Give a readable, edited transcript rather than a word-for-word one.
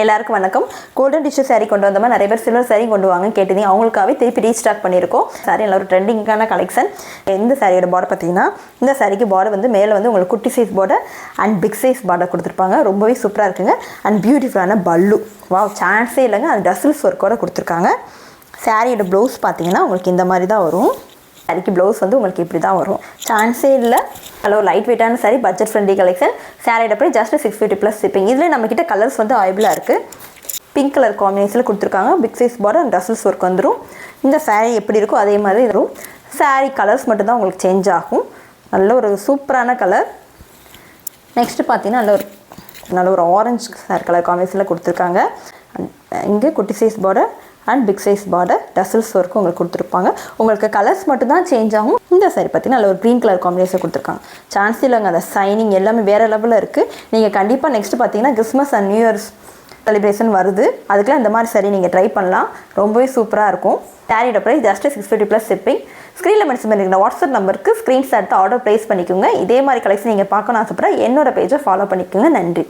எல்லாருக்கும் வணக்கம். Golden tissue sari கொண்டு வந்தோமா, நிறைய பேர் சில்வர் சாரீ கொண்டு வாங்க கேட்டீங்க. அவங்களுக்காகவே திருப்பி ரீஸ்டாக் பண்ணியிருக்கோம். சாரீ நல்ல ஒரு ட்ரெண்டிங்கான கலெக்ஷன். இந்த சாரியோட பார்டர் பார்த்தீங்கன்னா, இந்த சாரிக்கு பார்டர் வந்து மேலே வந்து உங்களுக்கு குட்டி size border and big size border கொடுத்துருப்பாங்க. ரொம்பவே சூப்பராக இருக்குங்க. அண்ட் பியூட்டிஃபுல்லான பல்லு, வாவ் சான்ஸே இல்லைங்க. அது டசில்ஸ் ஒர்க்கோட கொடுத்துருக்காங்க. சாரியோட ப்ளவுஸ் பார்த்தீங்கன்னா உங்களுக்கு இந்த மாதிரி தான் வரும். சாரிக்கு ப்ளவுஸ் வந்து உங்களுக்கு இப்படி தான் வரும். சான்ஸே இல்லை. ஹலோ, லைட் வெயிட்டான சாரி, பட்ஜெட் ஃப்ரெண்ட்லி கலெக்ஷன். சாரியோட ப்ரைஸ் ஜஸ்ட் 650 ப்ளஸ் ஷிப்பிங். இதில் நம்மக்கிட்ட கலர்ஸ் வந்து அவைலபிளாக இருக்குது. பிங்க் கலர் காம்பினேஷனில் கொடுத்துருக்காங்க. Big size border and tassels work வந்துடும். இந்த சாரீ எப்படி இருக்கோ அதே மாதிரி வரும். சாரீ கலர்ஸ் மட்டும்தான் உங்களுக்கு சேஞ்ச் ஆகும். நல்ல ஒரு சூப்பரான கலர். நெக்ஸ்ட்டு பார்த்தீங்கன்னா நல்ல ஒரு ஆரஞ்சு கலர் காம்பினேஷனில் கொடுத்துருக்காங்க. இங்கே குட்டி size border and big size border tassels work உங்களுக்கு கொடுத்துருப்பாங்க. உங்களுக்கு கலர்ஸ் மட்டும் தான் சேஞ்ச் ஆகும். இந்த சாரி பார்த்தீங்கன்னா நல்ல ஒரு க்ரீன் கலர் காம்பினேஷன் கொடுத்துருக்காங்க. சான்ஸ் இல்லைங்க, அந்த சைனிங் எல்லாமே வேறு லெவலில் இருக்குது. நீங்கள் கண்டிப்பாக நெக்ஸ்ட்டு பார்த்தீங்கன்னா Christmas and new years celebration வருது. அதுக்கெலாம் இந்த மாதிரி சாரி நீங்கள் ட்ரை பண்ணலாம். ரொம்பவே சூப்பராக இருக்கும். சாரியோட ப்ரைஸ் ஜஸ்ட் 650 ப்ளஸ் ஷிப்பிங். ஸ்க்ரீனில் மென்ஷன் பண்ணியிருக்கிற வாட்ஸ்அப் நம்பருக்கு ஸ்க்ரீன்ஷாட் எடுத்து ஆர்டர் ப்ளேஸ் பண்ணிக்கோங்க. இதே மாதிரி கலெக்ஷன் நீங்கள் பார்க்கணும் ஆசைப்பட்றா என்னோட பேஜை ஃபாலோ பண்ணிக்கோங்க. நன்றி.